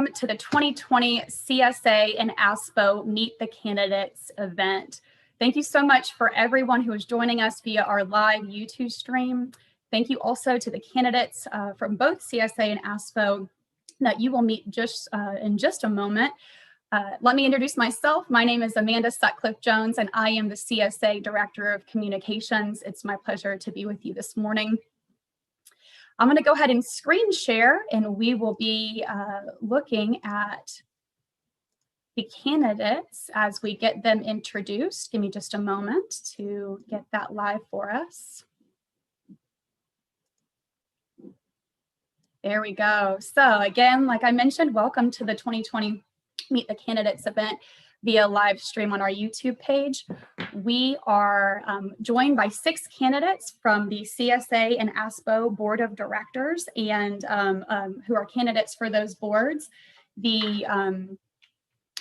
To the 2020 CSA and ASPO Meet the Candidates event. Thank you so much for everyone who is joining us via our live YouTube stream. Thank you also to the candidates from both CSA and ASPO that you will meet in just a moment. Let me introduce myself. My name is Amanda Sutcliffe-Jones, and I am the CSA Director of Communications. It's my pleasure to be with you this morning. I'm going to go ahead and screen share, and we will be looking at the candidates as we get them introduced. Give me just a moment to get that live for us. There we go. So again, like I mentioned, welcome to the 2020 Meet the Candidates event via live stream on our YouTube page. We are joined by 6 candidates from the CSA and ASPO Board of Directors, and who are candidates for those boards. The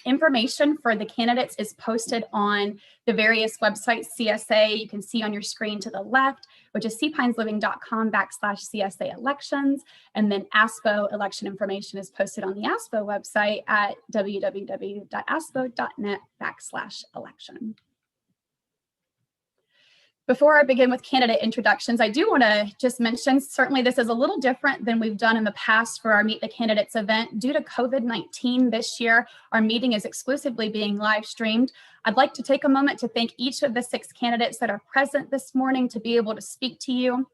information for the candidates is posted on the various websites. CSA, you can see on your screen to the left, which is cpinesliving.com/CSA elections. And then ASPO election information is posted on the ASPO website at www.aspo.net/election. Before I begin with candidate introductions, I do want to just mention, certainly this is a little different than we've done in the past for our Meet the Candidates event. Due to COVID-19 this year, our meeting is exclusively being live streamed. I'd like to take a moment to thank each of the 6 candidates that are present this morning to be able to speak to you.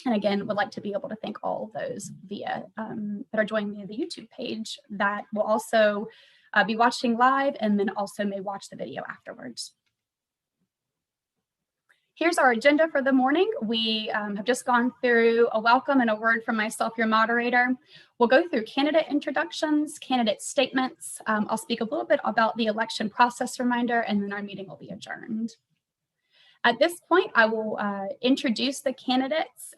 And again, would like to be able to thank all of those that are joining via the YouTube page that will also be watching live and then also may watch the video afterwards. Here's our agenda for the morning. We have just gone through a welcome and a word from myself, your moderator. We'll go through candidate introductions, candidate statements. I'll speak a little bit about the election process reminder, and then our meeting will be adjourned. At this point, I will introduce the candidates.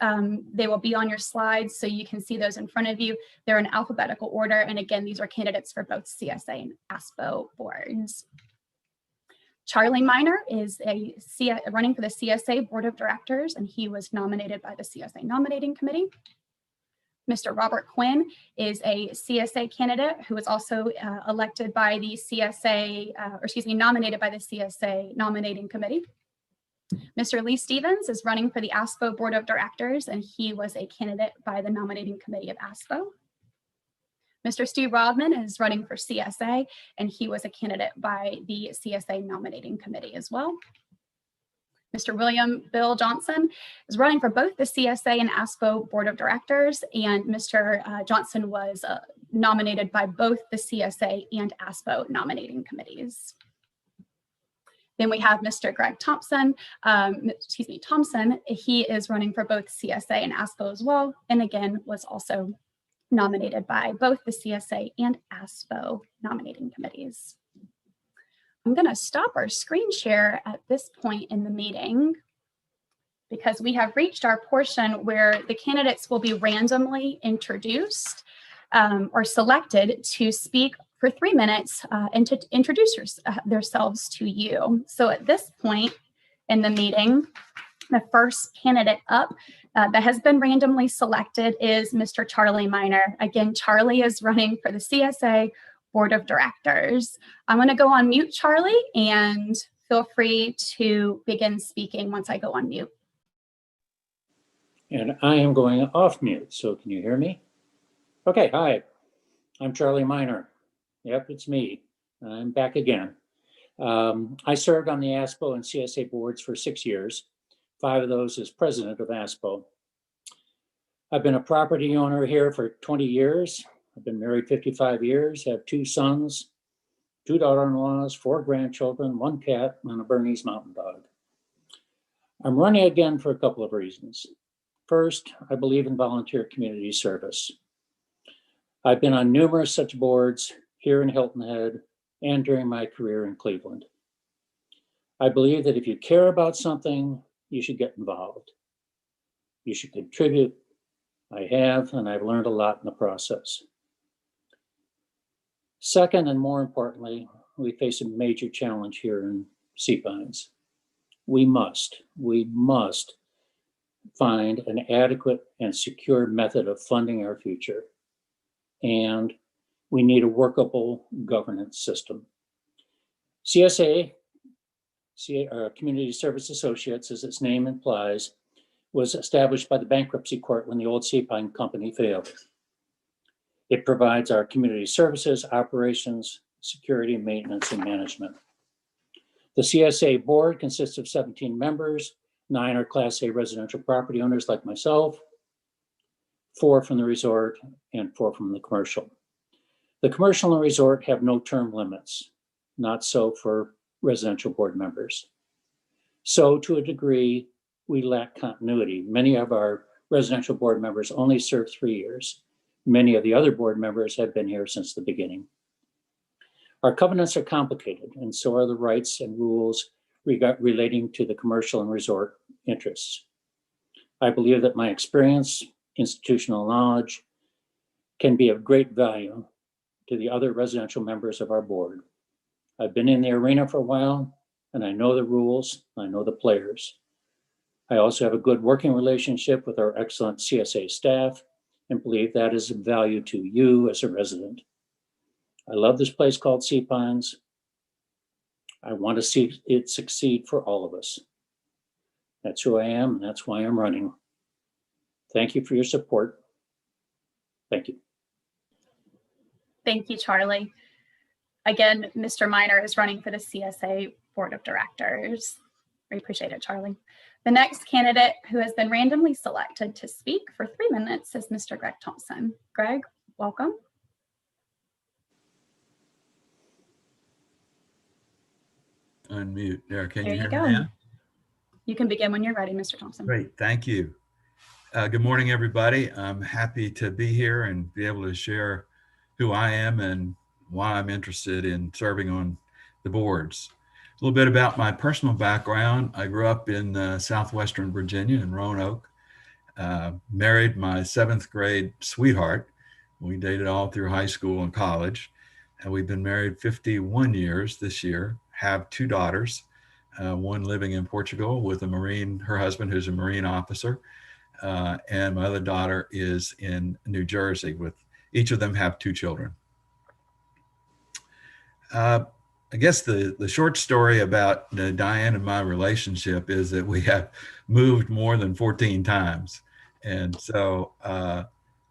They will be on your slides, so you can see those in front of you. They're in alphabetical order, and again, these are candidates for both CSA and ASPO boards. Charlie Miner is running for the CSA Board of Directors, and he was nominated by the CSA Nominating Committee. Mr. Robert Quinn is a CSA candidate who was also elected by the CSA, nominated by the CSA Nominating Committee. Mr. Lee Stevens is running for the ASPO Board of Directors, and he was a candidate by the Nominating Committee of ASPO. Mr. Steve Rodman is running for CSA, and he was a candidate by the CSA Nominating Committee as well. Mr. William Bill Johnson is running for both the CSA and ASPO Board of Directors, and Mr. Johnson was nominated by both the CSA and ASPO Nominating Committees. Then we have Mr. Greg Thompson. He is running for both CSA and ASPO as well, and again was also nominated by both the CSA and ASPO nominating committees. I'm going to stop our screen share at this point in the meeting because we have reached our portion where the candidates will be randomly introduced or selected to speak for 3 minutes and to introduce themselves to you. So at this point in the meeting, the first candidate up that has been randomly selected is Mr. Charlie Miner. Again, Charlie is running for the CSA Board of Directors. I'm going to go on mute, Charlie, and feel free to begin speaking once I go on mute. And I am going off mute, so can you hear me? Okay, hi, I'm Charlie Miner. Yep, it's me. I'm back again. I served on the ASPO and CSA boards for 6 years. 5 of those as president of ASPO. I've been a property owner here for 20 years. I've been married 55 years, have 2 sons, 2 daughter-in-laws, 4 grandchildren, 1 cat, and a Bernese Mountain Dog. I'm running again for a couple of reasons. First, I believe in volunteer community service. I've been on numerous such boards here in Hilton Head and during my career in Cleveland. I believe that if you care about something, you should get involved. You should contribute. I have, and I've learned a lot in the process. Second, and more importantly, we face a major challenge here in Sea Pines. We must find an adequate and secure method of funding our future. And We need a workable governance system. CSA, Community Service Associates, as its name implies, was established by the bankruptcy court when the old Sea-Pine Company failed. It provides our community services, operations, security, maintenance, and management. The CSA board consists of 17 members. 9 are Class A residential property owners like myself, 4 from the resort, and 4 from the commercial. The commercial and resort have no term limits, not so for residential board members. So to a degree, we lack continuity. Many of our residential board members only serve 3 years. Many of the other board members have been here since the beginning. Our covenants are complicated, and so are the rights and rules relating to the commercial and resort interests. I believe that my experience, institutional knowledge, can be of great value to the other residential members of our board. I've been in the arena for a while, and I know the rules, I know the players. I also have a good working relationship with our excellent CSA staff and believe that is of value to you as a resident. I love this place called Sea Pines. I want to see it succeed for all of us. That's who I am, and that's why I'm running. Thank you for your support. Thank you. Thank you, Charlie. Again, Mr. Miner is running for the CSA Board of Directors. We appreciate it, Charlie. The next candidate who has been randomly selected to speak for 3 minutes is Mr. Greg Thompson. Greg, welcome. Unmute. There, can you hear go. me now? You can begin when you're ready, Mr. Thompson. Great, thank you. Good morning, everybody. I'm happy to be here and be able to share who I am and why I'm interested in serving on the boards. A little bit about my personal background. I grew up in Southwestern Virginia in Roanoke. Married my 7th grade sweetheart. We dated all through high school and college. And we've been married 51 years this year, have 2 daughters, one living in Portugal with her husband who's a Marine officer. And my other daughter is in New Jersey with, each of them have 2 children. I guess the short story about Diane and my relationship is that we have moved more than 14 times. And so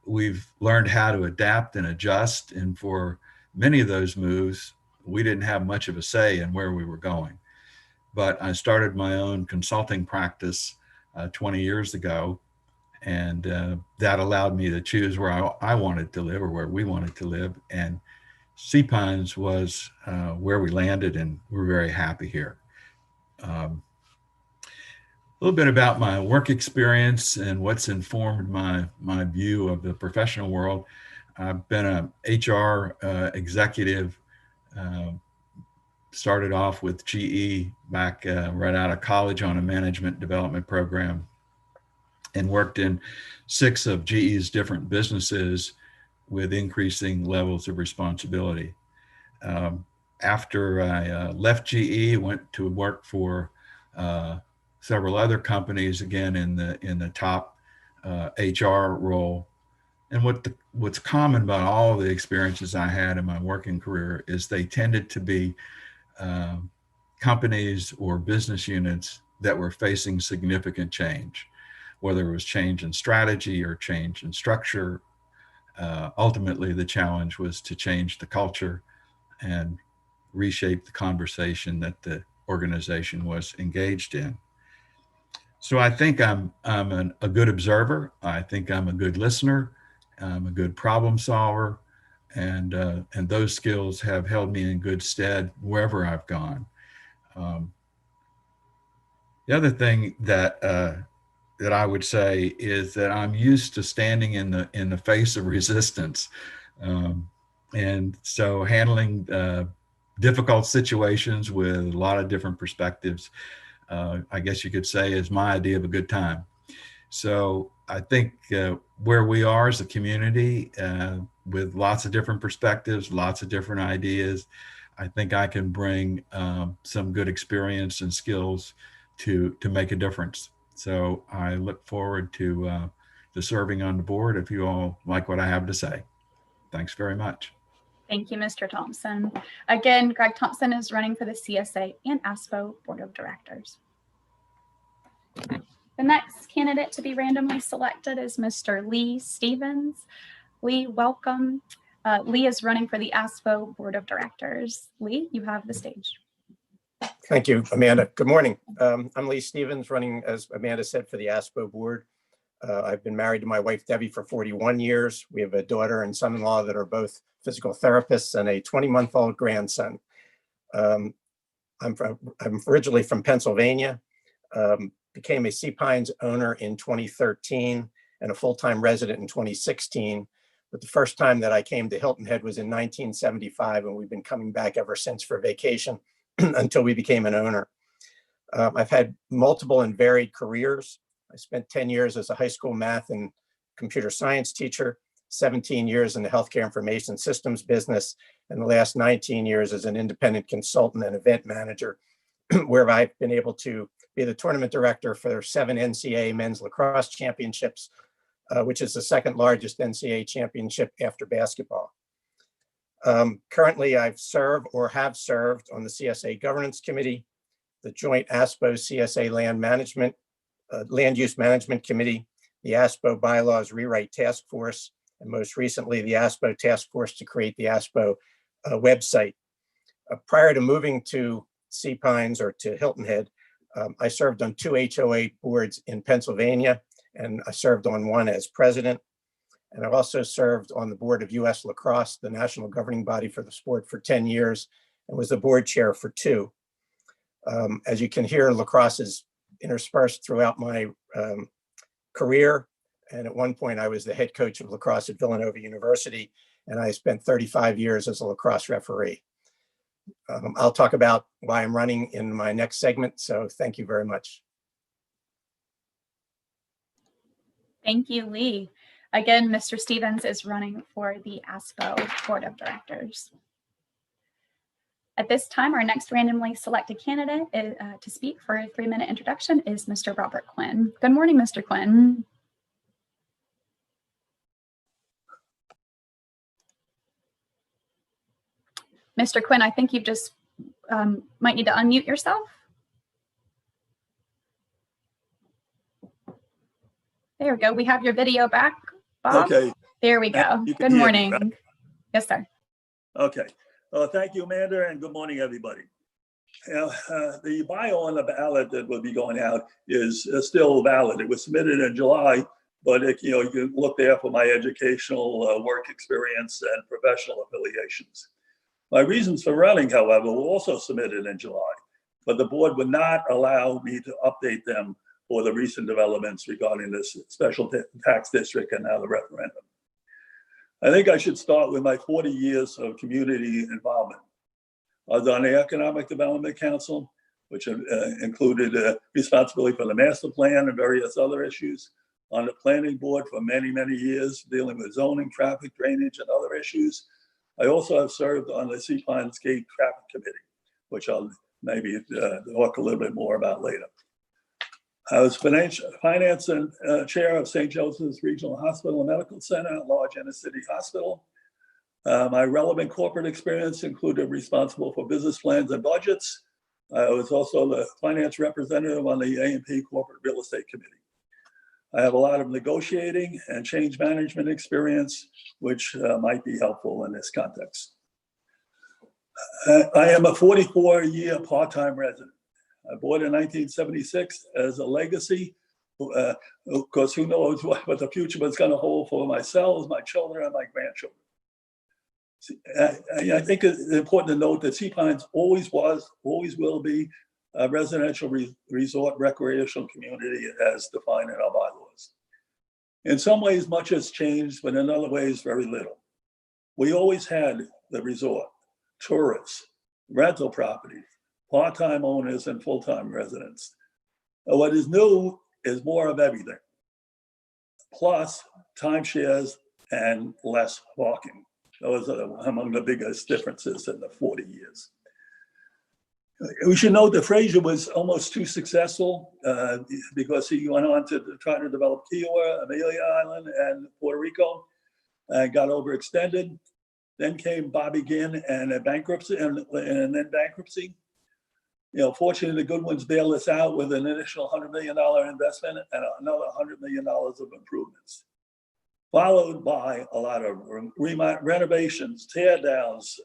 we've learned how to adapt and adjust. And for many of those moves, we didn't have much of a say in where we were going. But I started my own consulting practice 20 years ago. And that allowed me to choose where I wanted to live or where we wanted to live. And Sea Pines was where we landed, and we're very happy here. A little bit about my work experience and what's informed my view of the professional world. I've been an HR executive, started off with GE back right out of college on a management development program, and worked in 6 of GE's different businesses with increasing levels of responsibility. After I left GE, went to work for several other companies, again in the top HR role. And what's common about all the experiences I had in my working career is they tended to be companies or business units that were facing significant change, whether it was change in strategy or change in structure. Ultimately, the challenge was to change the culture and reshape the conversation that the organization was engaged in. So I think I'm a good observer. I think I'm a good listener. I'm a good problem solver, and those skills have held me in good stead wherever I've gone. The other thing that I would say is that I'm used to standing in the face of resistance. And so handling difficult situations with a lot of different perspectives, I guess you could say, is my idea of a good time. So I think where we are as a community with lots of different perspectives, lots of different ideas, I think I can bring some good experience and skills to make a difference. So I look forward to serving on the board if you all like what I have to say. Thanks very much. Thank you, Mr. Thompson. Again, Greg Thompson is running for the CSA and ASPO Board of Directors. The next candidate to be randomly selected is Mr. Lee Stevens. Lee, welcome. Lee is running for the ASPO Board of Directors. Lee, you have the stage. Thank you, Amanda. Good morning. I'm Lee Stevens, running, as Amanda said, for the ASPO board. I've been married to my wife, Debbie, for 41 years. We have a daughter and son-in-law that are both physical therapists and a 20-month-old grandson. I'm originally from Pennsylvania, became a Sea Pines owner in 2013 and a full-time resident in 2016. But the first time that I came to Hilton Head was in 1975, and we've been coming back ever since for vacation until we became an owner. I've had multiple and varied careers. I spent 10 years as a high school math and computer science teacher, 17 years in the healthcare information systems business, and the last 19 years as an independent consultant and event manager, where I've been able to be the tournament director for 7 NCAA men's lacrosse championships, which is the second largest NCAA championship after basketball. Currently, I've served or have served on the CSA Governance Committee, the Joint ASPO CSA Land Use Management Committee, the ASPO Bylaws Rewrite Task Force, and most recently, the ASPO Task Force to create the ASPO website. Prior to moving to Sea Pines or to Hilton Head, I served on 2 HOA boards in Pennsylvania, and I served on one as president. And I've also served on the board of US Lacrosse, the national governing body for the sport, for 10 years, and was the board chair for 2. As you can hear, lacrosse is interspersed throughout my career. And at one point, I was the head coach of lacrosse at Villanova University, and I spent 35 years as a lacrosse referee. I'll talk about why I'm running in my next segment, so thank you very much. Thank you, Lee. Again, Mr. Stevens is running for the ASPO Board of Directors. At this time, our next randomly selected candidate to speak for a 3-minute introduction is Mr. Robert Quinn. Good morning, Mr. Quinn. Mr. Quinn, I think you just might need to unmute yourself. There we go. We have your video back, Bob. Okay. There we go. Good morning. Right? Yes, sir. Okay. Thank you, Amanda, and good morning, everybody. The bio on the ballot that will be going out is still valid. It was submitted in July, but you can look there for my educational work experience and professional affiliations. My reasons for running, however, were also submitted in July, but the board would not allow me to update them for the recent developments regarding this special tax district and now the referendum. I think I should start with my 40 years of community involvement. I was on the Economic Development Council, which included responsibility for the master plan and various other issues. On the planning board for many, many years, dealing with zoning, traffic, drainage, and other issues. I also have served on the Sea Pines Gate Traffic Committee, which I'll maybe talk a little bit more about later. I was finance and chair of St. Joseph's Regional Hospital and Medical Center, a large inner city hospital. My relevant corporate experience included responsible for business plans and budgets. I was also the finance representative on the A&P Corporate Real Estate Committee. I have a lot of negotiating and change management experience, which might be helpful in this context. I am a 44-year part-time resident. I bought in 1976 as a legacy, because who knows what the future was going to hold for myself, my children, and my grandchildren. I think it's important to note that Sea Pines always was, always will be a residential resort recreational community as defined in our bylaws. In some ways, much has changed, but in other ways, very little. We always had the resort, tourists, rental properties, part-time owners, and full-time residents. What is new is more of everything, plus timeshares and less parking. Those are among the biggest differences in the 40 years. We should note that Fraser was almost too successful because he went on to try to develop Kiowa, Amelia Island, and Puerto Rico, and got overextended. Then came Bobby Ginn and a bankruptcy, and then bankruptcy. Fortunately, the Goodwins bailed us out with an initial $100 million investment and another $100 million of improvements, followed by a lot of renovations, tear downs,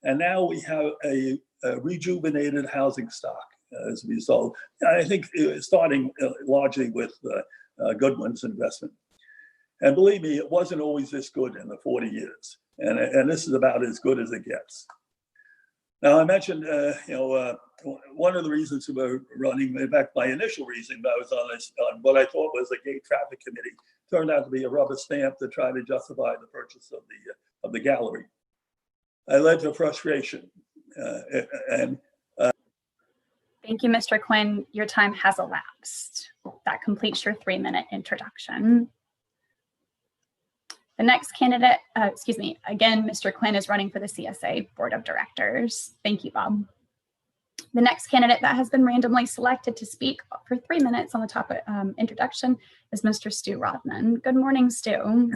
and now we have a rejuvenated housing stock as a result. I think starting largely with Goodwin's investment. And believe me, it wasn't always this good in the 40 years. And this is about as good as it gets. Now, I mentioned, one of the reasons we were running, in fact, my initial reason I was on what I thought was a gay traffic committee, turned out to be a rubber stamp to try to justify the purchase of the gallery. I led to frustration. Thank you, Mr. Quinn. Your time has elapsed. That completes your 3-minute introduction. The next candidate, again, Mr. Quinn is running for the CSA Board of Directors. Thank you, Bob. The next candidate that has been randomly selected to speak for 3 minutes on the topic introduction is Mr. Stu Rodman. Good morning, Stu.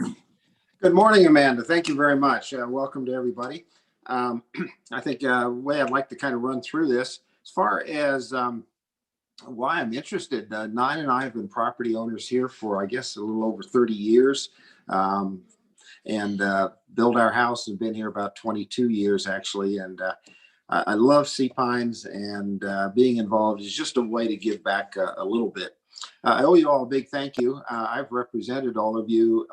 Good morning, Amanda. Thank you very much. Welcome to everybody. I think the way I'd like to kind of run through this, as far as why I'm interested, Nine and I have been property owners here for, I guess, a little over 30 years. And built our house and been here about 22 years, actually. And I love Sea Pines, and being involved is just a way to give back a little bit. I owe you all a big thank you. I've represented all of you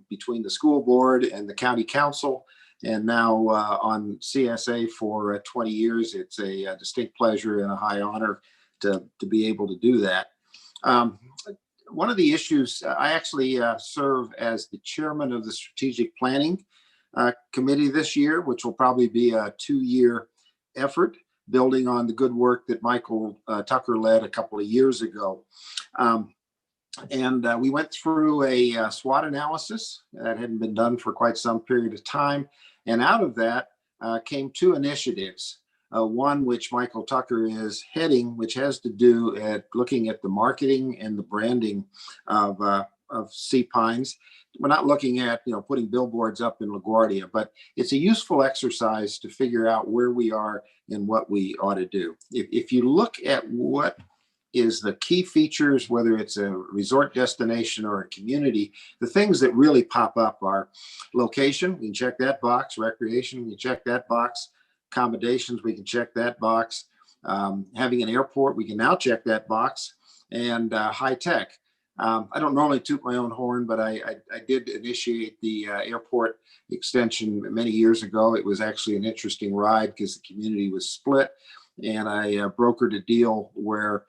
between the school board and the county council, and now on CSA for 20 years. It's a distinct pleasure and a high honor to be able to do that. One of the issues, I actually serve as the chairman of the strategic planning committee this year, which will probably be a 2-year effort, building on the good work that Michael Tucker led a couple of years ago. We went through a SWOT analysis that hadn't been done for quite some period of time. And out of that came 2 initiatives. One which Michael Tucker is heading, which has to do at looking at the marketing and the branding of Sea Pines. We're not looking at putting billboards up in LaGuardia, but it's a useful exercise to figure out where we are and what we ought to do. If you look at what is the key features, whether it's a resort destination or a community, the things that really pop up are location, we can check that box; recreation, we can check that box; accommodations, we can check that box; having an airport, we can now check that box; and high tech. I don't normally toot my own horn, but I did initiate the airport extension many years ago. It was actually an interesting ride because the community was split, and I brokered a deal where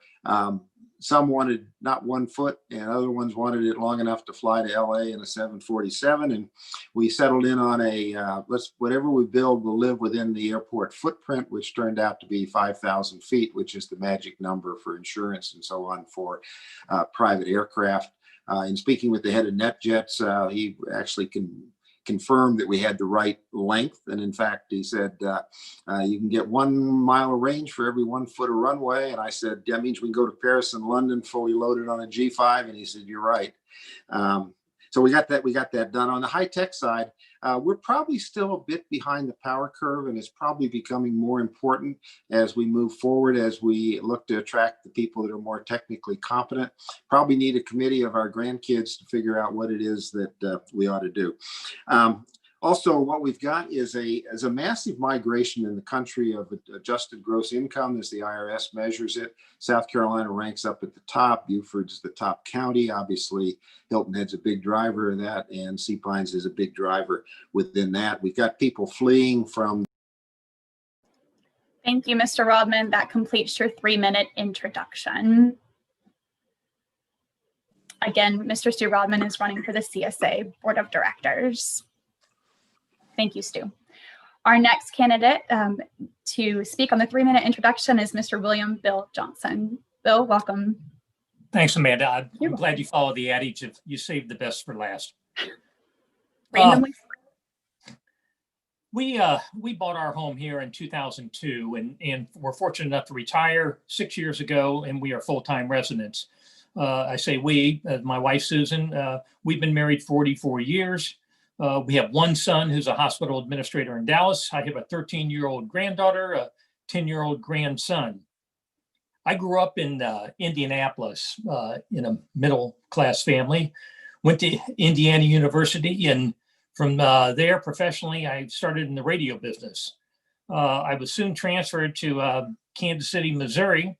some wanted not 1 foot and other ones wanted it long enough to fly to LA in a 747. And we settled in on a, whatever we build will live within the airport footprint, which turned out to be 5,000 feet, which is the magic number for insurance and so on for private aircraft. In speaking with the head of NetJets, he actually confirmed that we had the right length. And in fact, he said, you can get 1 mile of range for every 1 foot of runway. And I said, that means we can go to Paris and London fully loaded on a G5. And he said, you're right. So we got that done. On the high tech side, we're probably still a bit behind the power curve, and it's probably becoming more important as we move forward, as we look to attract the people that are more technically competent. Probably need a committee of our grandkids to figure out what it is that we ought to do. Also, what we've got is a massive migration in the country of adjusted gross income as the IRS measures it. South Carolina ranks up at the top. Beaufort's the top county. Obviously, Hilton Head's a big driver in that, and Sea Pines is a big driver within that. We've got people fleeing from. Thank you, Mr. Rodman. That completes your 3-minute introduction. Again, Mr. Stu Rodman is running for the CSA Board of Directors. Thank you, Stu. Our next candidate to speak on the 3-minute introduction is Mr. William Bill Johnson. Bill, welcome. Thanks, Amanda. I'm glad you followed the adage of you saved the best for last. Randomly. We bought our home here in 2002 and we're fortunate enough to retire 6 years ago, and we are full-time residents. I say we, my wife, Susan, we've been married 44 years. We have one son who's a hospital administrator in Dallas. I have a 13-year-old granddaughter, a 10-year-old grandson. I grew up in Indianapolis in a middle-class family, went to Indiana University, and from there professionally, I started in the radio business. I was soon transferred to Kansas City, Missouri,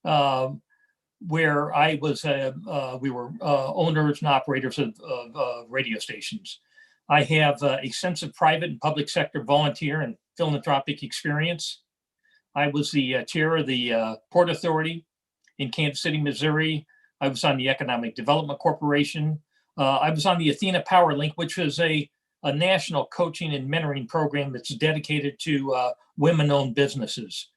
where I was, we were owners and operators of radio stations. I have extensive private and public sector volunteer and philanthropic experience. I was the chair of the Port Authority in Kansas City, Missouri. I was on the Economic Development Corporation. I was on the Athena Power Link, which was a national coaching and mentoring program that's dedicated to women-owned businesses.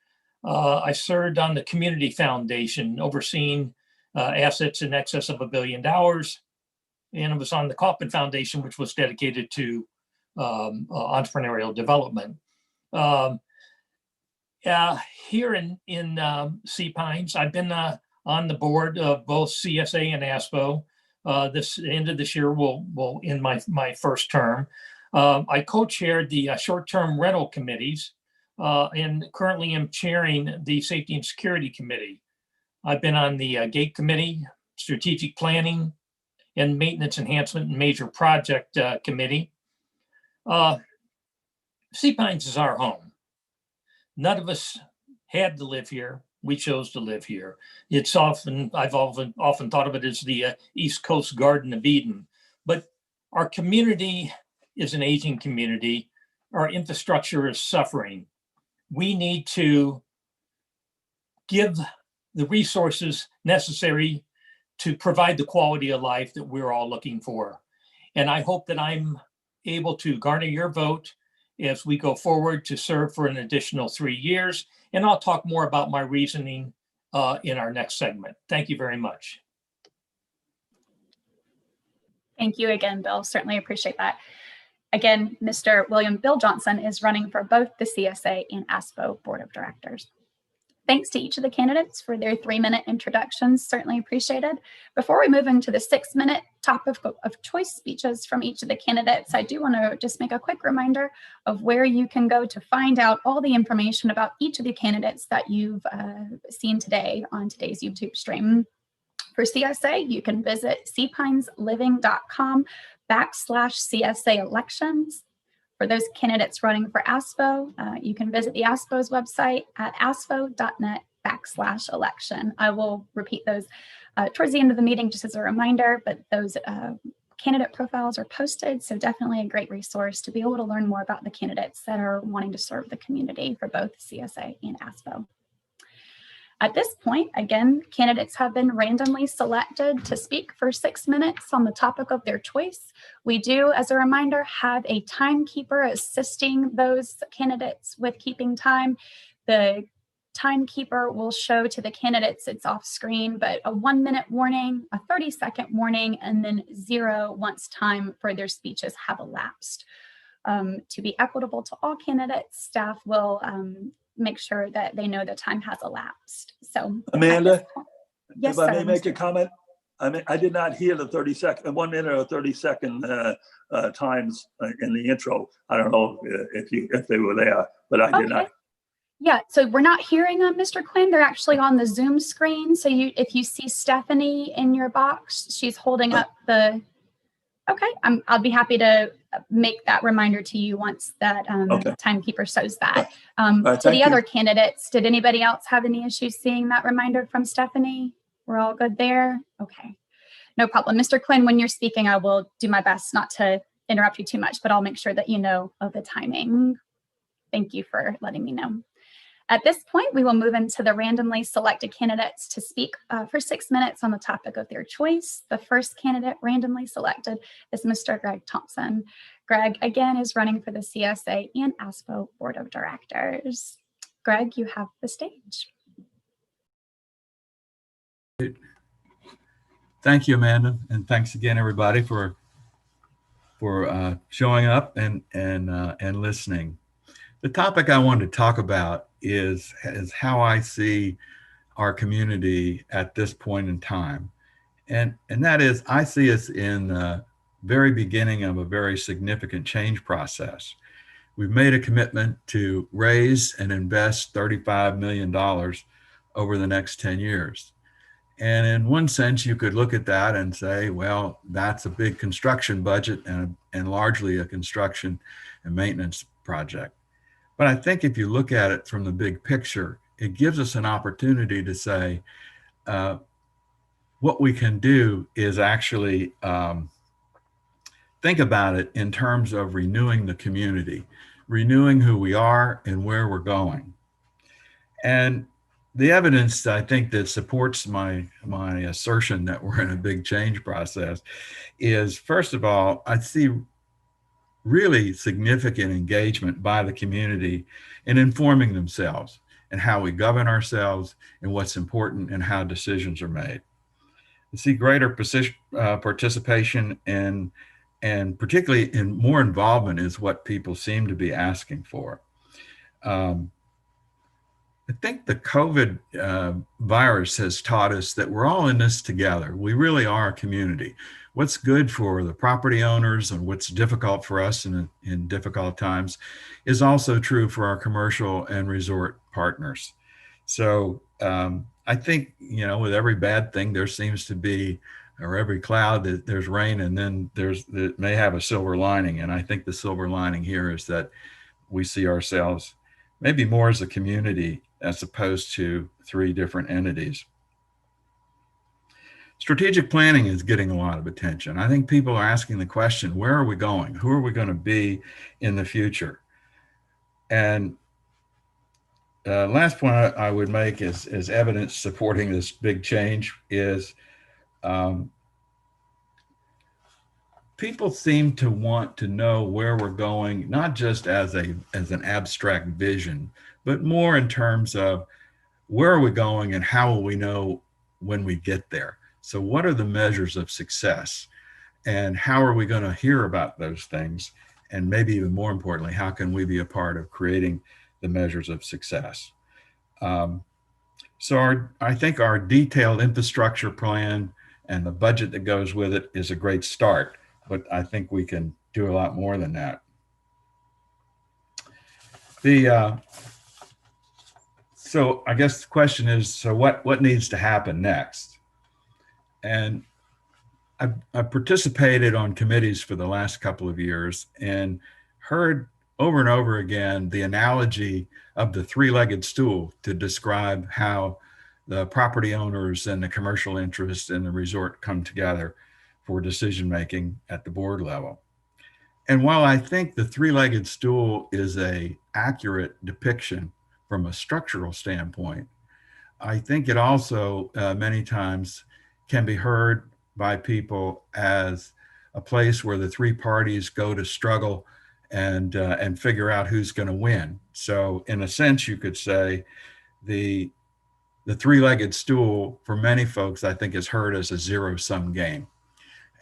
I served on the Community Foundation, overseeing assets in excess of $1 billion. And I was on the Kauffman Foundation, which was dedicated to entrepreneurial development. Here in Sea Pines, I've been on the board of both CSA and ASPO. This end of this year will end my first term. I co-chaired the short-term rental committees and currently am chairing the Safety and Security Committee. I've been on the Gate Committee, Strategic Planning, and Maintenance Enhancement and Major Project Committee. Sea Pines is our home. None of us had to live here. We chose to live here. I've often thought of it as the East Coast Garden of Eden. But our community is an aging community. Our infrastructure is suffering. We need to give the resources necessary to provide the quality of life that we're all looking for. And I hope that I'm able to garner your vote as we go forward to serve for an additional 3 years. And I'll talk more about my reasoning in our next segment. Thank you very much. Thank you again, Bill. Certainly appreciate that. Again, Mr. William Bill Johnson is running for both the CSA and ASPO Board of Directors. Thanks to each of the candidates for their 3-minute introductions, certainly appreciated. Before we move into the 6-minute topic of choice speeches from each of the candidates, I do want to just make a quick reminder of where you can go to find out all the information about each of the candidates that you've seen today on today's YouTube stream. For CSA, you can visit seapinesliving.com/CSA elections. For those candidates running for ASPO, you can visit the ASPO's website at aspo.net/election. I will repeat those towards the end of the meeting just as a reminder, but those candidate profiles are posted, so definitely a great resource to be able to learn more about the candidates that are wanting to serve the community for both CSA and ASPO. At this point, again, candidates have been randomly selected to speak for 6 minutes on the topic of their choice. We do, as a reminder, have a timekeeper assisting those candidates with keeping time. The timekeeper will show to the candidates, it's off screen, but a 1-minute warning, a 30-second warning, and then 0 once time for their speeches have elapsed. To be equitable to all candidates, staff will make sure that they know the time has elapsed. So Amanda, yes, if I sir, may make Mr. a comment, I did not hear the 1 minute or 30-second times in the intro. I don't know if they were there, but I did not. Yeah, so we're not hearing them, Mr. Quinn. They're actually on the Zoom screen. So if you see Stephanie in your box, she's holding up the. Okay, I'll be happy to make that reminder to you once that timekeeper shows that. To the other candidates, did anybody else have any issues seeing that reminder from Stephanie? We're all good there? Okay, no problem. Mr. Quinn, when you're speaking, I will do my best not to interrupt you too much, but I'll make sure that you know of the timing. Thank you for letting me know. At this point, we will move into the randomly selected candidates to speak for 6 minutes on the topic of their choice. The first candidate randomly selected is Mr. Greg Thompson. Greg, again, is running for the CSA and ASPO Board of Directors. Greg, you have the stage. Thank you, Amanda, and thanks again, everybody, for showing up and listening. The topic I wanted to talk about is how I see our community at this point in time. And that is, I see us in very beginning of a very significant change process. We've made a commitment to raise and invest $35 million over the next 10 years. And in one sense, you could look at that and say, well, that's a big construction budget and largely a construction and maintenance project. But I think if you look at it from the big picture, it gives us an opportunity to say, what we can do is actually think about it in terms of renewing the community, renewing who we are and where we're going. And the evidence, I think, that supports my assertion that we're in a big change process is, first of all, I see really significant engagement by the community in informing themselves and how we govern ourselves and what's important and how decisions are made. I see greater participation and particularly in more involvement is what people seem to be asking for. I think the COVID virus has taught us that we're all in this together. We really are a community. What's good for the property owners and what's difficult for us in difficult times is also true for our commercial and resort partners. So I think, you know, with every bad thing, there seems to be, or every cloud, there's rain, and then it may have a silver lining. And I think the silver lining here is that we see ourselves maybe more as a community as opposed to three different entities. Strategic planning is getting a lot of attention. I think people are asking the question, where are we going? Who are we going to be in the future? And last point I would make is evidence supporting this big change is people seem to want to know where we're going, not just as an abstract vision, but more in terms of where are we going and how will we know when we get there? So what are the measures of success? And how are we going to hear about those things? And maybe even more importantly, how can we be a part of creating the measures of success? So I think our detailed infrastructure plan and the budget that goes with it is a great start, but I think we can do a lot more than that. So I guess the question is, so what needs to happen next? And I've participated on committees for the last couple of years and heard over and over again the analogy of the three-legged stool to describe how the property owners and the commercial interests in the resort come together for decision-making at the board level. And while I think the three-legged stool is an accurate depiction from a structural standpoint, I think it also many times can be heard by people as a place where the three parties go to struggle and figure out who's going to win. So in a sense, you could say the three-legged stool for many folks, I think, is heard as a zero-sum game.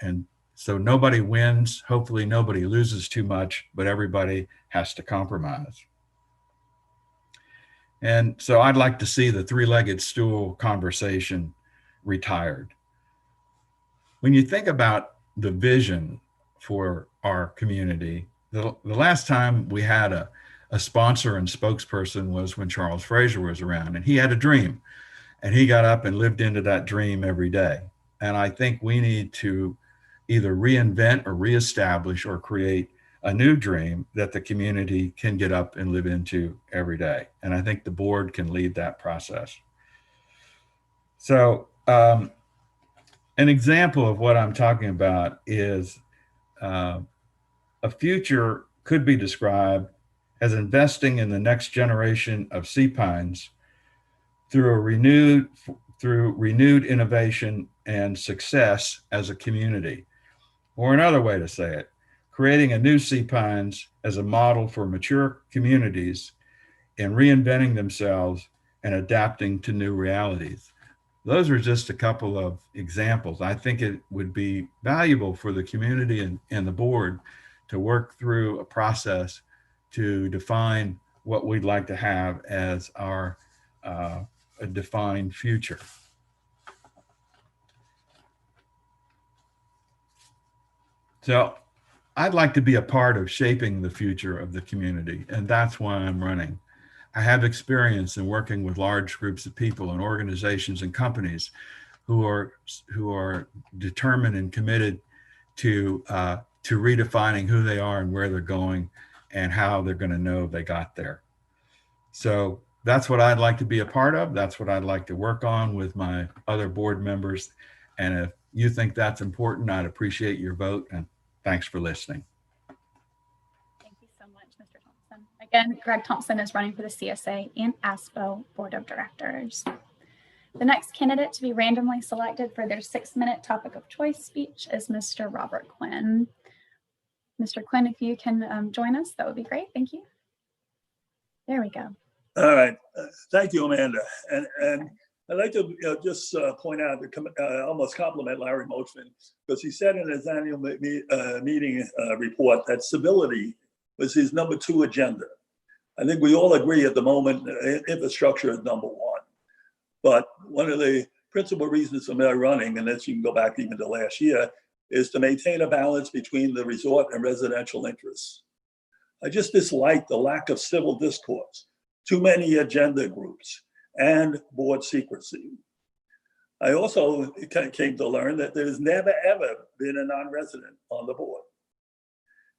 And so nobody wins, hopefully nobody loses too much, but everybody has to compromise. And so I'd like to see the three-legged stool conversation retired. When you think about the vision for our community, the last time we had a sponsor and spokesperson was when Charles Fraser was around, and he had a dream, and he got up and lived into that dream every day. And I think we need to either reinvent or reestablish or create a new dream that the community can get up and live into every day. And I think the board can lead that process. So an example of what I'm talking about is a future could be described as investing in the next generation of sea pines through renewed innovation and success as a community. Or another way to say it, creating a new sea pines as a model for mature communities in reinventing themselves and adapting to new realities. Those are just a couple of examples. I think it would be valuable for the community and the board to work through a process to define what we'd like to have as our a defined future. So I'd like to be a part of shaping the future of the community, and that's why I'm running. I have experience in working with large groups of people and organizations and companies who are determined and committed to redefining who they are and where they're going and how they're going to know they got there. So that's what I'd like to be a part of. That's what I'd like to work on with my other board members. And if you think that's important, I'd appreciate your vote. And thanks for listening. Thank you so much, Mr. Thompson. Again, Greg Thompson is running for the CSA and ASPO Board of Directors. The next candidate to be randomly selected for their 6-minute topic of choice speech is Mr. Robert Quinn. Mr. Quinn, if you can join us, that would be great. Thank you. There we go. All right. Thank you, Amanda. And I'd like to just point out, almost compliment Larry Mochman, because he said in his annual meeting report that civility was his number 2 agenda. I think we all agree at the moment infrastructure is number 1. But one of the principal reasons for my running, and this you can go back even to last year, is to maintain a balance between the resort and residential interests. I just dislike the lack of civil discourse, too many agenda groups, and board secrecy. I also came to learn that there's never, ever been a non-resident on the board.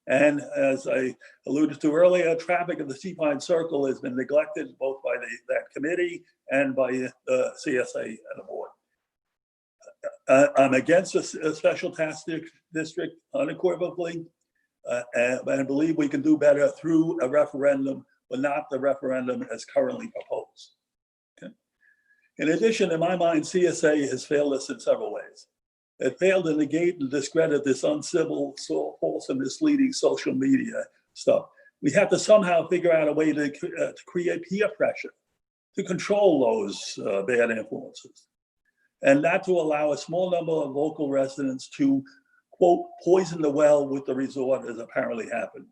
And as I alluded to earlier, traffic of the Sea-Pine Circle has been neglected both by that committee and by the CSA and the board. I'm against a special task district unequivocally, and I believe we can do better through a referendum, but not the referendum as currently proposed. Okay. In addition, in my mind, CSA has failed us in several ways. It failed to negate and discredit this uncivil, false and misleading social media stuff. We have to somehow figure out a way to create peer pressure, to control those bad influences, and not to allow a small number of local residents to, quote, poison the well with the resort, as apparently happened.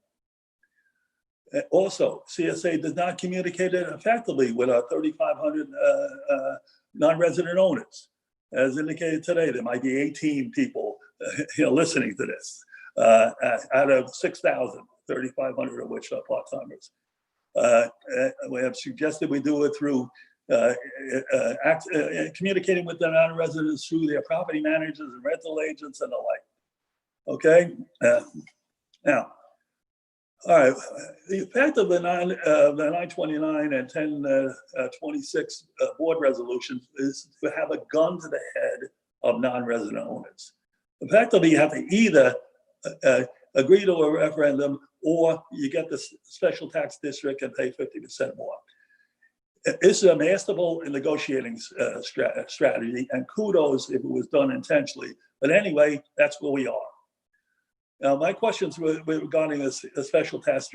Also, CSA does not communicate effectively with our 3,500 non-resident owners. As indicated today, there might be 18 people listening to this out of 6,000, 3,500 of which are part-timers. We have suggested we do it through communicating with the non-residents through their property managers and rental agents and the like. Okay, now, all right, the effect of the 929 and 1026 board resolutions is to have a gun to the head of non-resident owners. Effectively, you have to either agree to a referendum or you get the special tax district and pay 50% more. This is a masterful negotiating strategy, and kudos if it was done intentionally. But anyway, that's where we are. Now, my questions regarding a special tax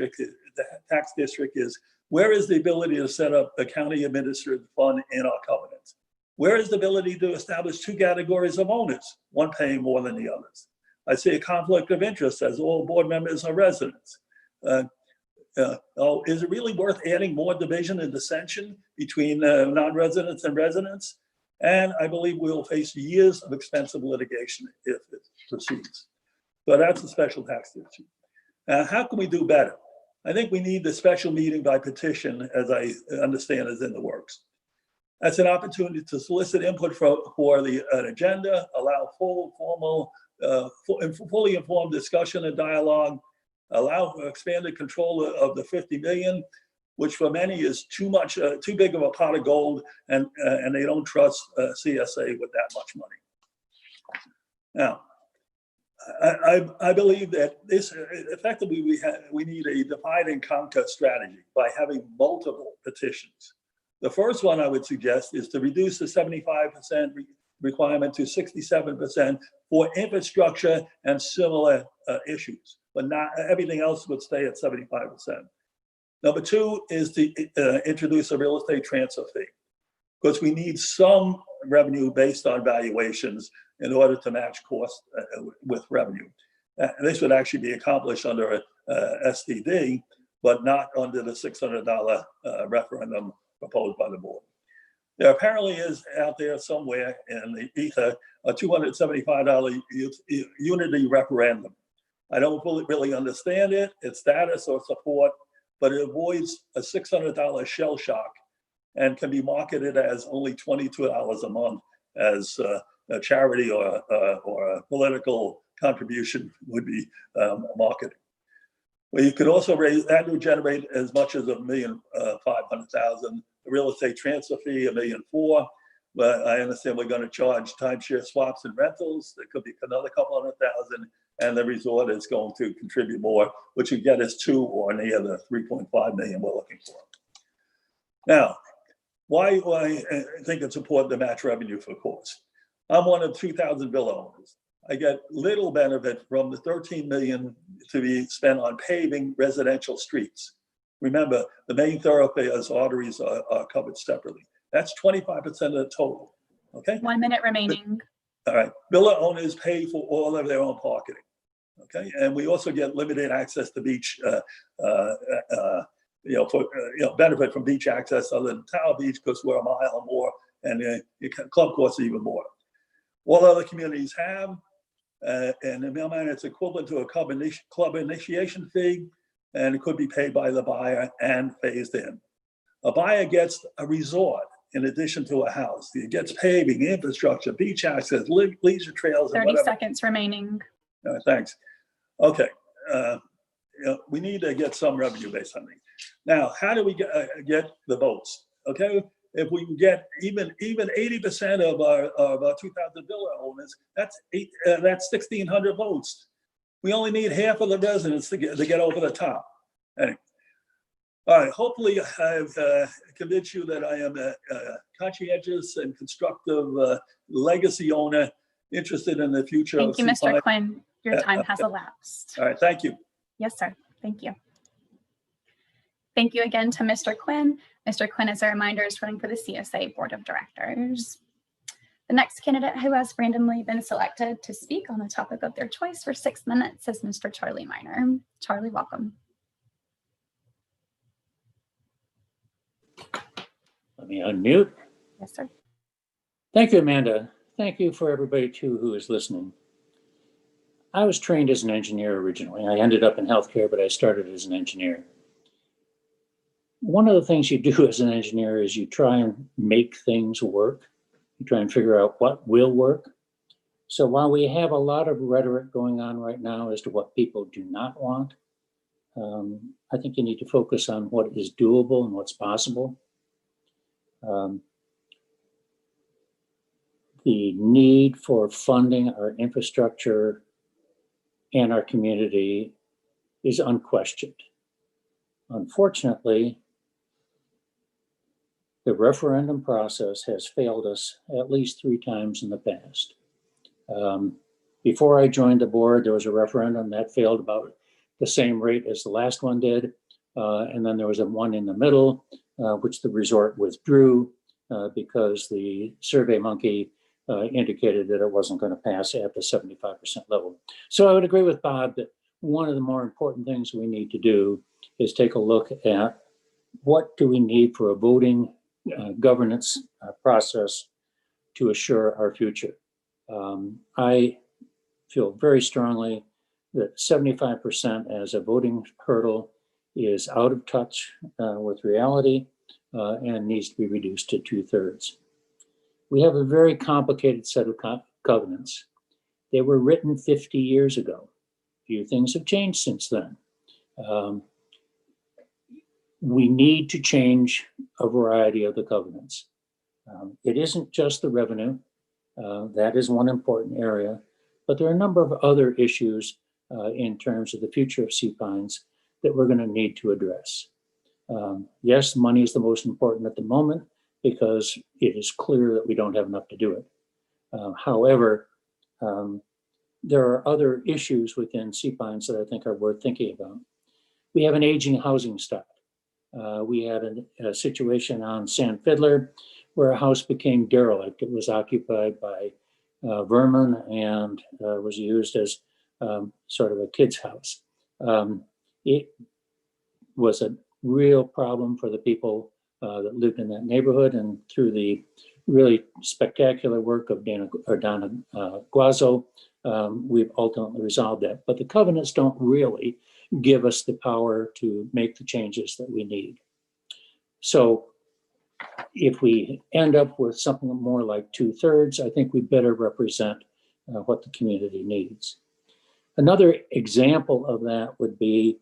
district is, where is the ability to set up a county administered fund in our covenants? Where is the ability to establish 2 categories of owners, one paying more than the others? I see a conflict of interest as all board members are residents. Is it really worth adding more division and dissension between non-residents and residents? And I believe we'll face years of expensive litigation if it proceeds. So that's a special tax district. How can we do better? I think we need the special meeting by petition, as I understand is in the works. That's an opportunity to solicit input for an agenda, allow fully informed discussion and dialogue, allow for expanded control of the 50 million, which for many is too big of a pot of gold, and they don't trust CSA with that much money. Now, I believe that this effectively we need a divide and conquer strategy by having multiple petitions. The first one I would suggest is to reduce the 75% requirement to 67% for infrastructure and similar issues, but not everything else would stay at 75%. Number 2 is to introduce a real estate transfer fee, because we need some revenue based on valuations in order to match cost with revenue. This would actually be accomplished under a STD, but not under the $600 referendum proposed by the board. There apparently is out there somewhere in the ether a $275 unity referendum. I don't really understand it, its status or support, but it avoids a $600 shell shock and can be marketed as only $22 a month as a charity or a political contribution would be marketed. Well, you could also raise, that would generate as much as $1,500,000. Real estate transfer fee, $1.4 million. But I understand we're going to charge timeshare swaps and rentals. There could be another couple $100,000, and the resort is going to contribute more, which would get us to or near the 3.5 million we're looking for. Now, why do I think it's important to match revenue for costs? I'm one of 2,000 villa owners. I get little benefit from the 13 million to be spent on paving residential streets. Remember, the main thoroughfares, arteries are covered separately. That's 25% of the total, okay? 1 minute remaining. All right, villa owners pay for all of their own parking, okay? And we also get limited access to beach, benefit from beach access other than Tower Beach because we're a mile or more, and club course even more. All other communities have, and in my mind, it's equivalent to a club initiation fee, and it could be paid by the buyer and phased in. A buyer gets a resort in addition to a house. It gets paving, infrastructure, beach access, leisure trails, and 30 whatever. seconds remaining. Thanks. Okay. We need to get some revenue based on these. Now, how do we get the boats? Okay. If we can get even 80% of our 2,000 villa owners, that's 1,600 votes. We only need half of the residents to get over the top. Anyway. All right, hopefully I've convinced you that I am a conscientious and constructive legacy owner interested in the future. Thank you, Mr. Quinn. Your time has elapsed. All right, thank you. Yes, sir. Thank you. Thank you again to Mr. Quinn. Mr. Quinn, as a reminder, is running for the CSA Board of Directors. The next candidate who has randomly been selected to speak on the topic of their choice for 6 minutes is Mr. Charlie Miner. Charlie, welcome. Let me unmute. Yes, sir. Thank you, Amanda. Thank you for everybody too who is listening. I was trained as an engineer originally. I ended up in healthcare, but I started as an engineer. One of the things you do as an engineer is you try and make things work. You try and figure out what will work. So while we have a lot of rhetoric going on right now as to what people do not want, I think you need to focus on what is doable and what's possible. The need for funding our infrastructure and our community is unquestioned. Unfortunately, the referendum process has failed us at least 3 times in the past. Before I joined the board, there was a referendum that failed about the same rate as the last one did. And then there was one in the middle, which the resort withdrew because the Survey Monkey indicated that it wasn't going to pass at the 75% level. So I would agree with Bob that one of the more important things we need to do is take a look at what do we need for a voting governance process to assure our future. I feel very strongly that 75% as a voting hurdle is out of touch with reality and needs to be reduced to 2/3. We have a very complicated set of covenants. They were written 50 years ago. Few things have changed since then. We need to change a variety of the covenants. It isn't just the revenue. That is one important area, but there are a number of other issues in terms of the future of Sea Pines that we're going to need to address. Yes, money is the most important at the moment because it is clear that we don't have enough to do it. However, there are other issues within Sea Pines that I think are worth thinking about. We have an aging housing stock. We had a situation on Sand Fiddler where a house became derelict. It was occupied by vermin and was used as sort of a kid's house. It was a real problem for the people that lived in that neighborhood, and through the really spectacular work of Donna Guazzo, we've ultimately resolved that. But the covenants don't really give us the power to make the changes that we need. So if we end up with something more like 2/3, I think we better represent what the community needs. Another example of that would be,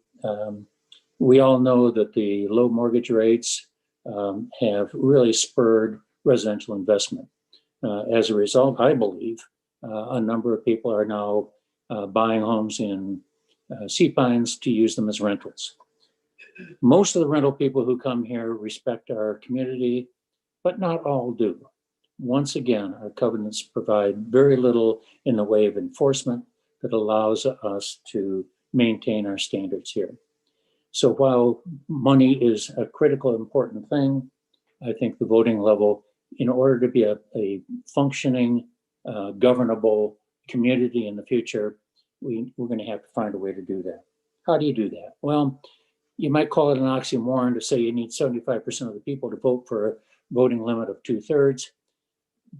we all know that the low mortgage rates have really spurred residential investment. As a result, I believe a number of people are now buying homes in Sea Pines to use them as rentals. Most of the rental people who come here respect our community, but not all do. Once again, our covenants provide very little in the way of enforcement that allows us to maintain our standards here. So while money is a critical, important thing, I think the voting level, in order to be a functioning, governable community in the future, we're going to have to find a way to do that. How do you do that? Well, you might call it an oxymoron to say you need 75% of the people to vote for a voting limit of 2/3,